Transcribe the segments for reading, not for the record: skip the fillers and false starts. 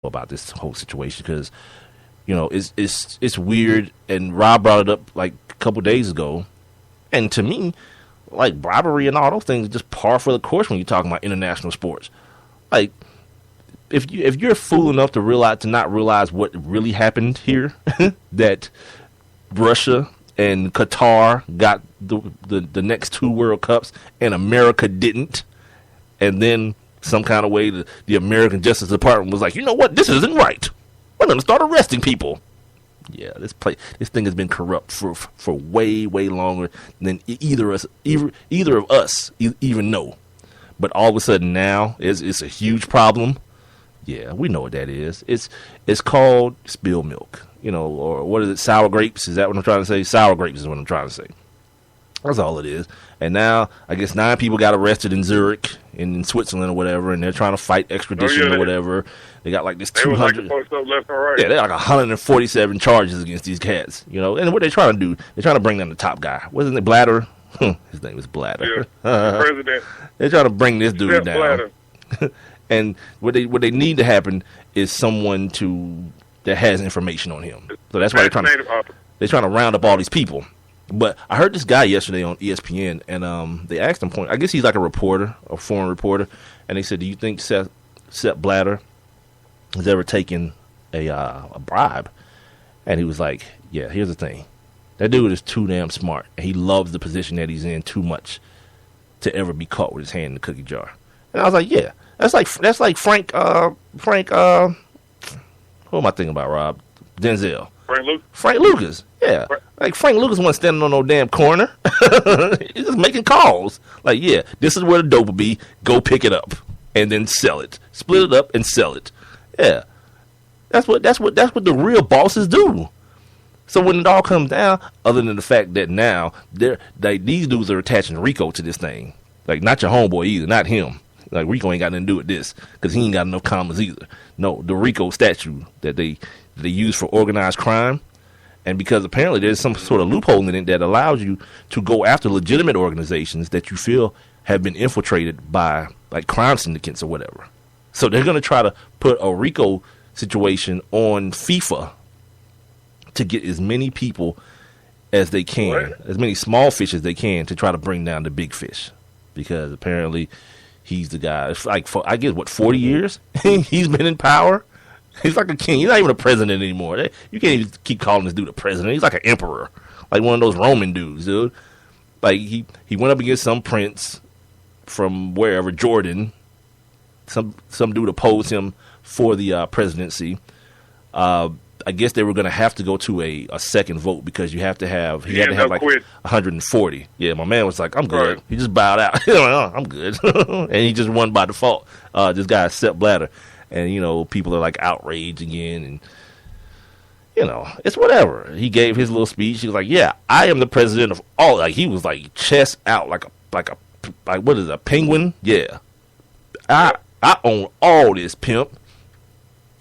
about this whole situation because it's weird. And Rob brought it up like a couple days ago, and to me, like bribery and all those things are just par for the course when you're talking about international sports. Like if you're fool enough to not realize what really happened here, that Russia and Qatar got the next two World Cups and America didn't, and then some kind of way the American Justice Department was like, you know what, this isn't right. We're going to start arresting people. Yeah, this thing has been corrupt for way longer than either of us even know. But all of a sudden now it's a huge problem. Yeah, we know what that is. It's called spilled milk, or what is it? Sour grapes? Is that what I'm trying to say? Sour grapes is what I'm trying to say. That's all it is. And now I guess 9 people got arrested in Zurich in Switzerland or whatever, and they're trying to fight extradition or whatever. They got like this 200. Like left and right. Yeah, they got like 147 charges against these cats. And what they're trying to do, they're trying to bring down the top guy. Wasn't it Blatter? His name is Blatter. Yeah, president. They're trying to bring this dude down. Blatter. And what they need to happen is someone that has information on him. So that's why they're trying to round up all these people. But I heard this guy yesterday on ESPN, and they asked him I guess he's like a foreign reporter, and they said, "Do you think Sepp Blatter has ever taken a bribe?" And he was like, "Yeah, here's the thing. That dude is too damn smart, and he loves the position that he's in too much to ever be caught with his hand in the cookie jar." And I was like, "Yeah, that's like Frank. Who am I thinking about, Rob? Denzel. Frank Lucas. Yeah. Like Frank Lucas wasn't standing on no damn corner. He's just making calls. Like, yeah, this is where the dope will be. Go pick it up and then sell it. Split it up and sell it. Yeah. That's what the real bosses do. So when it all comes down, other than the fact that now these dudes are attaching Rico to this thing. Like, not your homeboy either, not him. Like, Rico ain't got nothing to do with this because he ain't got enough commas either. No, the Rico statute that they use for organized crime. And because apparently there's some sort of loophole in it that allows you to go after legitimate organizations that you feel have been infiltrated by, like, crime syndicates or whatever. So they're going to try to put a RICO situation on FIFA to get as many people as they can, as many small fish as they can, to try to bring down the big fish. Because apparently he's the guy. It's like, for, I guess, 40 years he's been in power? He's like a king. He's not even a president anymore. You can't even keep calling this dude a president. He's like an emperor, like one of those Roman dudes, dude. Like he went up against some prince from wherever, Jordan. Some dude opposed him for the presidency. I guess they were going to have to go to a second vote because you have to have he had to have like 140. Yeah, my man was like, I'm good. Right. He just bowed out. I'm good, and he just won by default. This guy Sepp Blatter. And, people are, like, outraged again. And, it's whatever. He gave his little speech. He was like, yeah, I am the president of all. Like, he was, like, chest out like what is it, a penguin? Yeah. I own all this, pimp.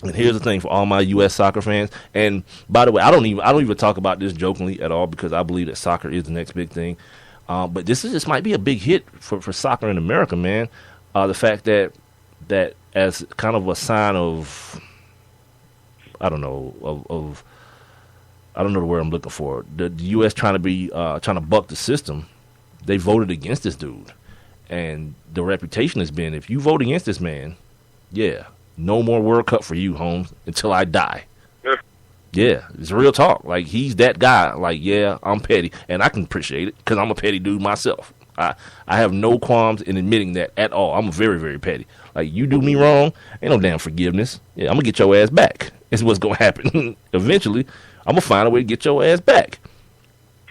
And here's the thing for all my U.S. soccer fans. And, by the way, I don't even talk about this jokingly at all because I believe that soccer is the next big thing. But this might be a big hit for soccer in America, man. The fact that as kind of a sign of, I don't know the word I'm looking for. The U.S. trying to buck the system. They voted against this dude, and the reputation has been, if you vote against this man, yeah, no more World Cup for you, Holmes, until I die. Yeah, it's real talk. Like, he's that guy. Like, yeah, I'm petty, and I can appreciate it because I'm a petty dude myself. I have no qualms in admitting that at all. I'm very, very petty. Like, you do me wrong, ain't no damn forgiveness. Yeah, I'm going to get your ass back. It's what's going to happen. Eventually, I'm going to find a way to get your ass back.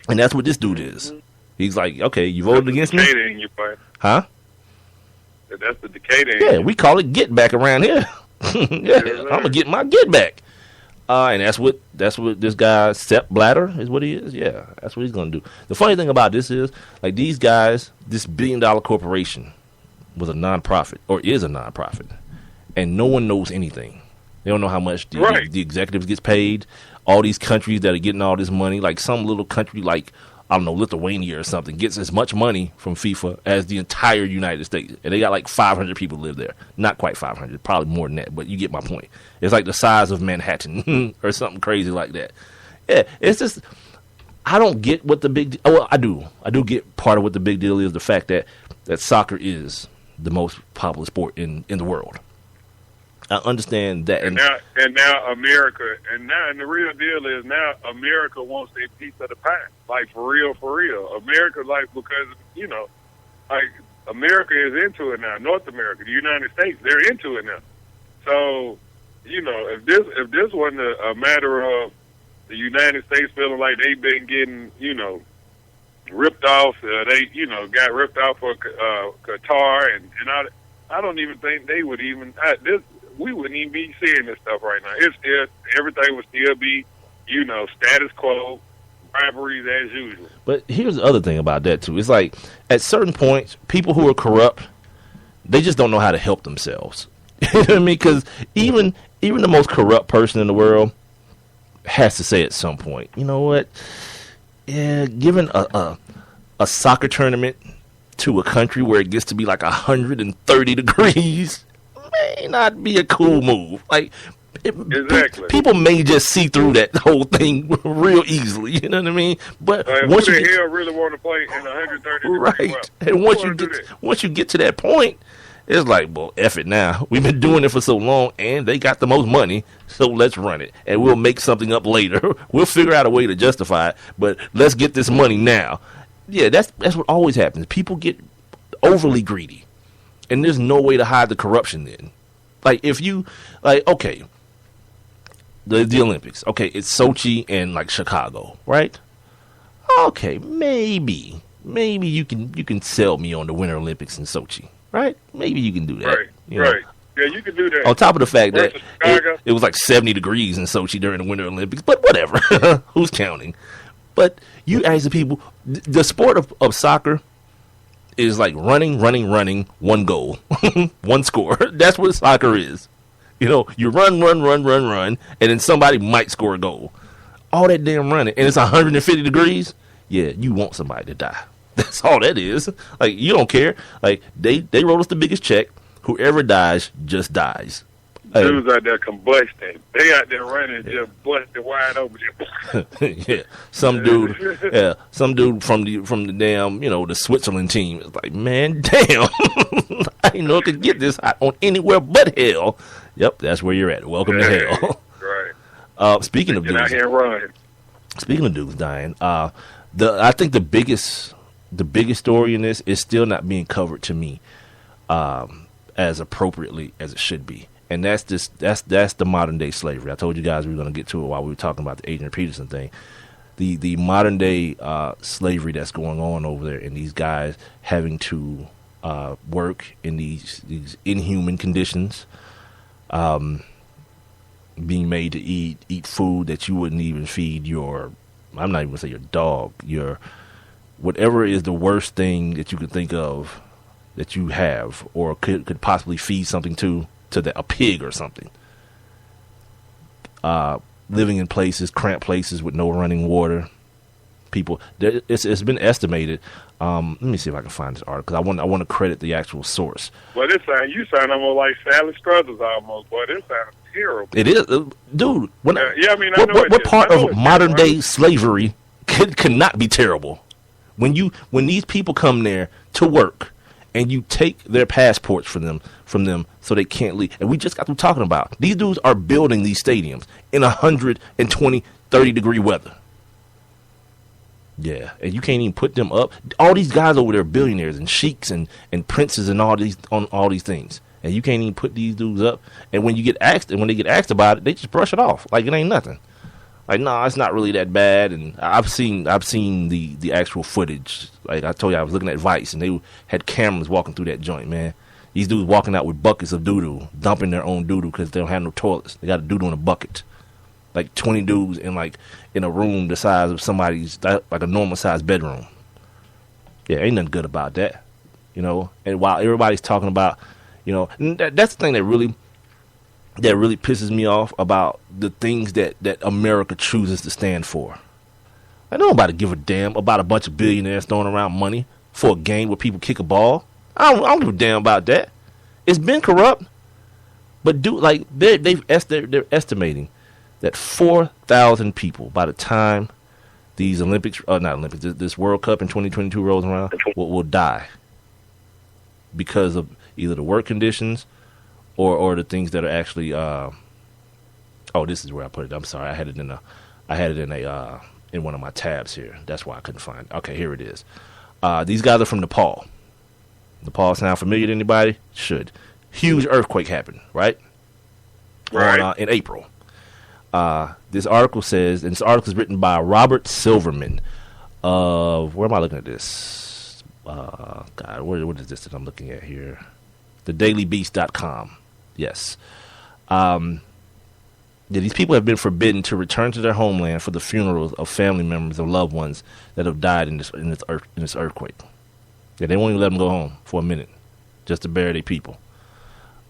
And that's what this dude is. He's like, okay, you voted against me? Huh? That's the decay. Yeah, we call it get back around here. Yeah, I'm going to get my get back. And that's what this guy, Sepp Blatter, is what he is. Yeah, that's what he's going to do. The funny thing about this is, like, these guys, this billion-dollar corporation was a nonprofit, or is a nonprofit, and no one knows anything. They don't know how much the executives gets paid. All these countries that are getting all this money, like some little country like I don't know, Lithuania or something, gets as much money from FIFA as the entire United States. And they got like 500 people live there. Not quite 500, probably more than that, but you get my point. It's like the size of Manhattan or something crazy like that. Yeah, it's just, I don't get what the big, well, I do get part of what the big deal is, the fact that soccer is the most popular sport in the world. I understand that. And now America, and the real deal is now America wants a piece of the pie. Like, for real. America, like, because, like, America is into it now. North America, the United States, they're into it now. So, if this wasn't a matter of the United States feeling like they've been getting, ripped off, they, got ripped off for Qatar, and I don't even think they would even, we wouldn't even be seeing this stuff right now. It's still, everything would still be, status quo, rivalries as usual. But here's the other thing about that, too. It's like, at certain points, people who are corrupt, they just don't know how to help themselves. You know what I mean? Because even the most corrupt person in the world has to say at some point, you know what? Yeah, given a soccer tournament to a country where it gets to be like 130 degrees may not be a cool move. Like, exactly. People may just see through that whole thing real easily. You know what I mean? But once you really want to play in 130 degrees, right? And once you get to that point, it's like, well, F it now. We've been doing it for so long, and they got the most money, so let's run it. And we'll make something up later. We'll figure out a way to justify it, but let's get this money now. Yeah, that's what always happens. People get overly greedy, and there's no way to hide the corruption then. Like, if you, like, okay, the Olympics. Okay, it's Sochi and, like, Chicago, right? Okay, maybe you can sell me on the Winter Olympics in Sochi. Right? Maybe you can do that. Right. Right. Yeah, you can do that. On top of the fact that it was like 70 degrees in Sochi during the Winter Olympics, but whatever. Who's counting? But you ask the people, the sport of soccer is like running, one goal, one score. That's what soccer is. You run, and then somebody might score a goal. All that damn running, and it's 150 degrees. Yeah, you want somebody to die. That's all that is. Like, you don't care. Like, they wrote us the biggest check. Whoever dies just dies. Dudes out there combusting. They out there running, just busting wide open. Yeah, some dude from the damn, the Switzerland team is like, man, damn, I didn't know I could get this hot on anywhere but hell. Yep, that's where you're at. Welcome to hell. Right. Speaking of dudes, out here running. Speaking of dudes dying, I think the biggest story in this is still not being covered to me as appropriately as it should be, and that's the modern day slavery. I told you guys we were going to get to it while we were talking about the Adrian Peterson thing. The modern day slavery that's going on over there, and these guys having to work in these inhuman conditions, being made to eat food that you wouldn't even feed your, I'm not even gonna say your dog, your whatever is the worst thing that you could think of that you have or could possibly feed something to a pig or something. Living in cramped places with no running water. People, it's been estimated. Let me see if I can find this article, because I want to credit the actual source. Well, you sound almost like Sally Struthers almost. Boy, this sounds terrible. It is, dude. I mean, I know what part of modern day slavery could not be terrible? When these people come there to work and you take their passports from them so they can't leave. And we just got through talking about these dudes are building these stadiums in 120, 30 degree weather. Yeah, and you can't even put them up. All these guys over there are billionaires and sheiks and princes and all these things. And you can't even put these dudes up. And when they get asked about it, they just brush it off like it ain't nothing. Like, no, it's not really that bad. And I've seen the actual footage. Like I told you, I was looking at Vice, and they had cameras walking through that joint, man. These dudes walking out with buckets of doo-doo, dumping their own doo-doo because they don't have no toilets. They got a doo-doo in a bucket. Like 20 dudes in a room the size of somebody's, like a normal sized bedroom. Yeah, ain't nothing good about that, And while everybody's talking about, that's the thing that really pisses me off about the things that America chooses to stand for. Like, nobody give a damn about a bunch of billionaires throwing around money for a game where people kick a ball. I don't give a damn about that. It's been corrupt, but they're estimating that 4,000 people by the time these this World Cup in 2022 rolls around will die because of either the work conditions or the things that are actually. This is where I put it. I'm sorry, I had it in one of my tabs here. That's why I couldn't find it. Okay, here it is. These guys are from Nepal. Nepal sound familiar to anybody? Should. Huge earthquake happened, right? Right. In April. This article says, and this article is written by Robert Silverman of, where am I looking at this? God, what is this that I'm looking at here? TheDailyBeast.com. Yes. These people have been forbidden to return to their homeland for the funerals of family members of loved ones that have died in this earthquake. Yeah, they won't even let them go home for a minute just to bury their people.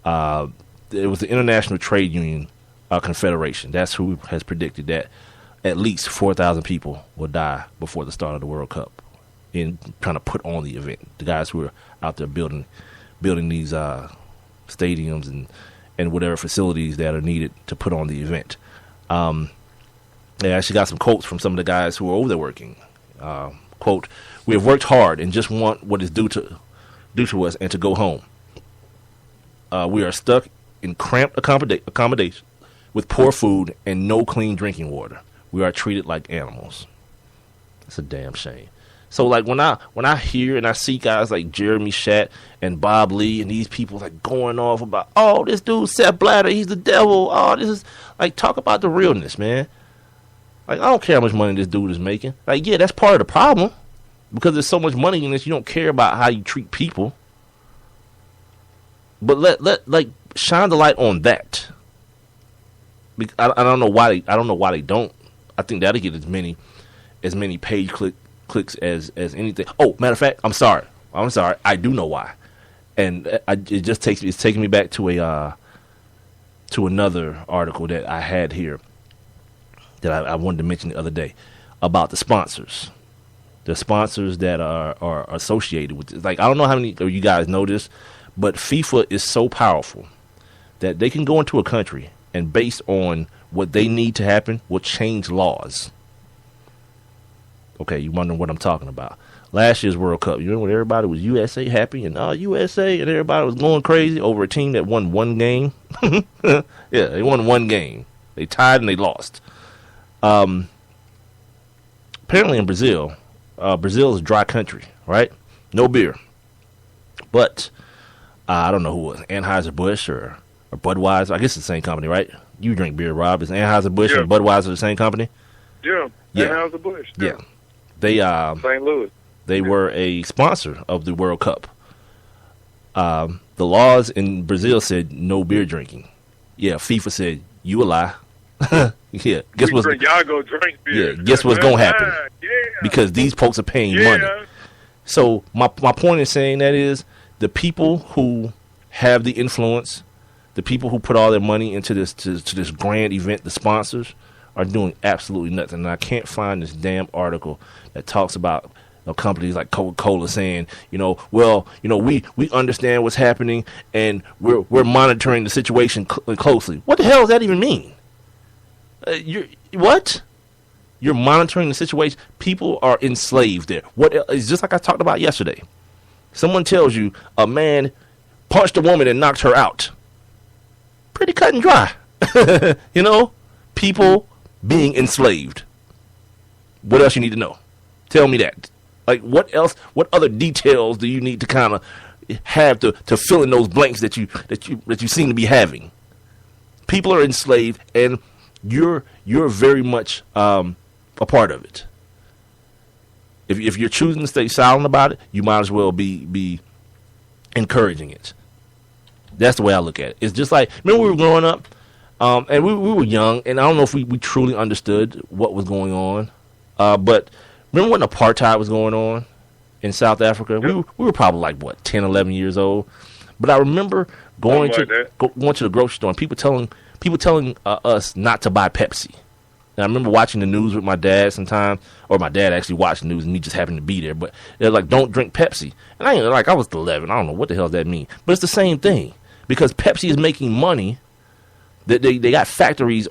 It was the International Trade Union Confederation. That's who has predicted that at least 4,000 people will die before the start of the World Cup in trying to put on the event. The guys who are out there building these stadiums and whatever facilities that are needed to put on the event. I actually got some quotes from some of the guys who are over there working. Quote, "We have worked hard and just want what is due to us and to go home. We are stuck in cramped accommodation with poor food and no clean drinking water. We are treated like animals." It's a damn shame. So like when I hear and I see guys like Jeremy Schatt and Bob Lee and these people like going off about, oh, this dude Sepp Blatter, he's the devil. Oh, this is like, talk about the realness, man. Like, I don't care how much money this dude is making. Like, yeah, that's part of the problem because there's so much money in this. You don't care about how you treat people. But let shine the light on that. I don't know why they don't. I think that'll get as many page clicks as anything. Oh, matter of fact, I'm sorry. I do know why, and it's taking me back to another article that I had here that I wanted to mention the other day about the sponsors that are associated with this. Like, I don't know how many of you guys know this, but FIFA is so powerful that they can go into a country and based on what they need to happen will change laws. Okay, you wondering what I'm talking about. Last year's World Cup, you remember when everybody was USA happy and USA and everybody was going crazy over a team that won one game? Yeah, they won one game. They tied and they lost. Apparently in Brazil is a dry country, right? No beer. But I don't know who it was, Anheuser-Busch or Budweiser. I guess it's the same company, right? You drink beer, Rob. Is Anheuser-Busch and Budweiser the same company? Yeah. Anheuser-Busch. Yeah. They St. Louis. They were a sponsor of the World Cup. The laws in Brazil said no beer drinking. Yeah, FIFA said you a lie. Yeah, guess what? Y'all go drink beer. Yeah, guess what's gonna happen? Yeah. Because these folks are paying money. So my point in saying that is the people who have the influence, the people who put all their money into this to this grand event, the sponsors, are doing absolutely nothing. And I can't find this damn article that talks about companies like Coca-Cola saying, we understand what's happening and we're monitoring the situation closely. What the hell does that even mean? What? You're monitoring the situation. People are enslaved there. It's just like I talked about yesterday. Someone tells you a man punched a woman and knocked her out. Pretty cut and dry. People being enslaved. What else you need to know? Tell me that. Like, what else? What other details do you need to kind of have to fill in those blanks that you seem to be having? People are enslaved, and you're very much a part of it. If you're choosing to stay silent about it, you might as well be encouraging it. That's the way I look at it. It's just like, remember we were growing up, and we were young, and I don't know if we truly understood what was going on. But remember when apartheid was going on in South Africa? Yep. We were probably like, 10, 11 years old. But I remember going to the grocery store and people telling us not to buy Pepsi. And I remember watching the news with my dad sometimes, or my dad actually watched the news and he just happened to be there. But they're like, don't drink Pepsi. And I was 11. I don't know what the hell that mean. But it's the same thing because Pepsi is making money. They got factories